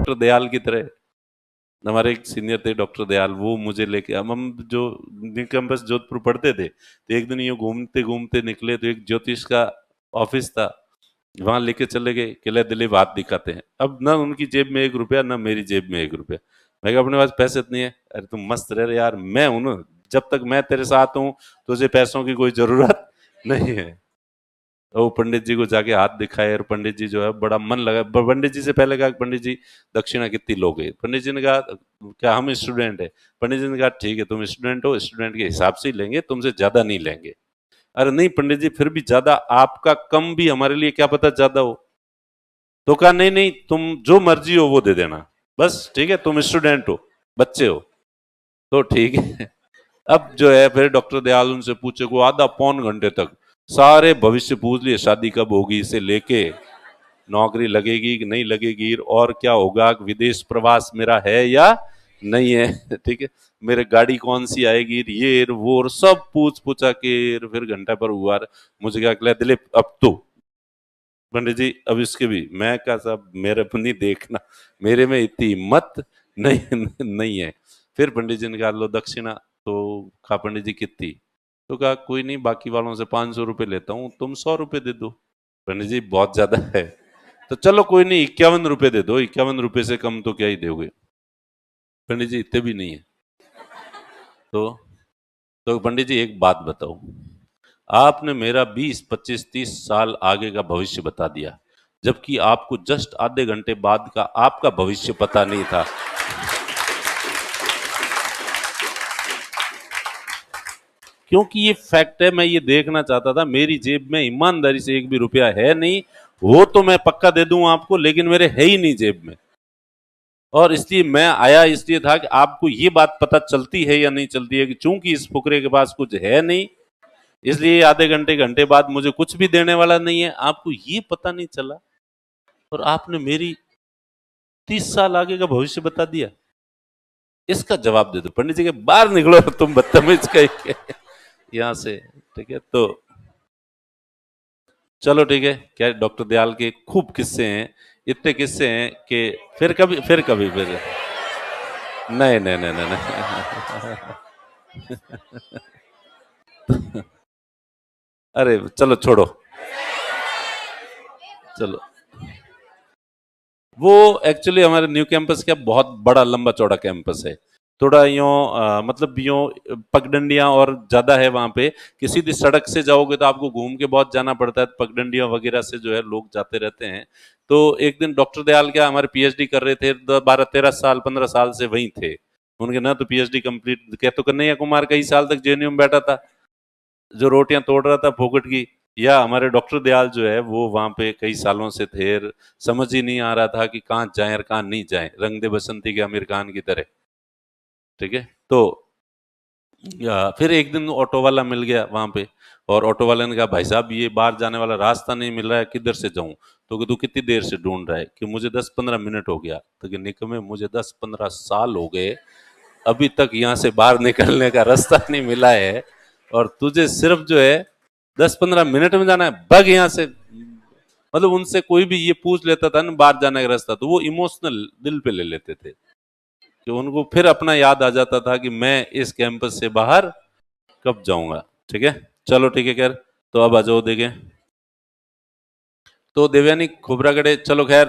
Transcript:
Doctor Dayal की तरह। हमारे एक सीनियर थे डॉक्टर दयाल, वो मुझे लेके, हम जो न्यू कैंपस जोधपुर पढ़ते थे, तो एक दिन ये घूमते घूमते निकले तो एक ज्योतिष का ऑफिस था, वहां लेके चले गए, किले दिलीप हाथ दिखाते हैं। अब ना उनकी जेब में 1 रुपया, ना मेरी जेब में 1 रुपया। मैं कहा अपने पास पैसे इतनी है। अरे तुम मस्त रह रहे यार, मैं हूं ना, जब तक मैं तेरे साथ हूं तुझे पैसों की कोई जरूरत नहीं है। तो वो पंडित जी को जाके हाथ दिखाए, और पंडित जी जो है बड़ा मन लगा। पंडित जी से पहले कहा पंडित जी दक्षिणा कितनी लोगे? पंडित जी ने कहा क्या हम स्टूडेंट है? पंडित जी ने कहा ठीक है, तुम स्टूडेंट हो, स्टूडेंट के हिसाब से ही लेंगे, तुमसे ज्यादा नहीं लेंगे। अरे नहीं पंडित जी, फिर भी ज्यादा, आपका कम भी हमारे लिए क्या पता ज्यादा हो। तो कहा नहीं नहीं, तुम जो मर्जी हो वो दे देना, बस ठीक है, तुम स्टूडेंट हो, बच्चे हो, तो ठीक है। अब जो है फिर डॉक्टर दयाल उनसे पूछे को आधा पौन घंटे तक सारे भविष्य पूछ लिए, शादी कब होगी इसे लेके, नौकरी लगेगी कि नहीं लगेगी, और क्या होगा, विदेश प्रवास मेरा है या नहीं है, ठीक है, मेरे गाड़ी कौन सी आएगी, ये वो, और सब पूछा के फिर घंटा पर हुआ। मुझे क्या कहला दिलीप अब तो पंडित जी अब इसके भी, मैं क्या साहब मेरे पर नहीं देखना, मेरे में इतनी हिम्मत नहीं नहीं है। फिर पंडित जी ने कहा लो दक्षिणा। तो कहा पंडित जी कितनी? तो कहा कोई नहीं, बाकी वालों से 500 रुपये लेता हूँ, तुम 100 रुपये दे दो। पंडित जी बहुत ज्यादा है। तो चलो कोई नहीं, 51 रुपये दे दो, 51 रुपये से कम तो क्या ही दोगे। पंडित जी इतने भी नहीं है। तो पंडित जी एक बात बताओ, आपने मेरा 20 25 30 साल आगे का भविष्य बता दिया, जबकि आपको जस्ट आधे घंटे बाद का आपका भविष्य पता नहीं था। क्योंकि ये फैक्ट है, मैं ये देखना चाहता था, मेरी जेब में ईमानदारी से 1 भी रुपया है नहीं, वो तो मैं पक्का दे दूं आपको, लेकिन मेरे है ही नहीं जेब में। और इसलिए मैं आया, इसलिए था कि आपको ये बात पता चलती है या नहीं चलती है कि चूंकि इस फुकरे के पास कुछ है नहीं, इसलिए आधे घंटे घंटे बाद मुझे कुछ भी देने वाला नहीं है। आपको ये पता नहीं चला, और आपने मेरी 30 साल आगे का भविष्य बता दिया। इसका जवाब दे दो पंडित जी के, बाहर निकलो तुम बदतमीज कहीं यहां से, ठीक है। तो चलो ठीक है, क्या डॉक्टर दयाल के खूब किस्से हैं, इतने किस्से हैं कि फिर कभी फिर नहीं नहीं नहीं नहीं, नहीं। अरे चलो छोड़ो, चलो। वो एक्चुअली हमारे न्यू कैंपस का बहुत बड़ा लंबा चौड़ा कैंपस है, थोड़ा यूं मतलब यूं पगडंडियां और ज्यादा है वहां पे, कि सीधी सड़क से जाओगे तो आपको घूम के बहुत जाना पड़ता है, पगडंडियां वगैरह से जो है लोग जाते रहते हैं। तो एक दिन डॉक्टर दयाल क्या हमारे पीएचडी कर रहे थे, 12 13 साल 15 साल से वहीं थे। उनके ना तो पीएचडी कंप्लीट, क्या तो कन्हैया कुमार कई साल तक जेएनयू में बैठा था, जो रोटियां तोड़ रहा था फोकट की, या हमारे डॉक्टर दयाल जो है वो वहां पे कई सालों से थे। समझ ही नहीं आ रहा था कि कहाँ जाए और कहाँ नहीं जाए, रंग दे बसंती के आमिर खान की तरह, ठीक है। तो फिर एक दिन ऑटो वाला मिल गया वहां पे, और ऑटो वाले ने कहा भाई साहब ये बाहर जाने वाला रास्ता नहीं मिल रहा है, किधर से जाऊं? तो कि तू कितनी देर से ढूंढ रहा है? कि मुझे 10 15 मिनट हो गया। तो कि निकमे, मुझे 10 15 साल हो गए, अभी तक यहाँ से बाहर निकलने का रास्ता नहीं मिला है, और तुझे सिर्फ जो है 10 15 मिनट में जाना है, भाग यहाँ से। मतलब उनसे कोई भी ये पूछ लेता था ना बाहर जाने का रास्ता, तो वो इमोशनल दिल पे ले लेते थे, कि उनको फिर अपना याद आ जाता था कि मैं इस कैंपस से बाहर कब जाऊंगा, ठीक है। चलो ठीक है, खैर तो अब आ जाओ देखें। तो देवयानी खोबरागड़े, चलो खैर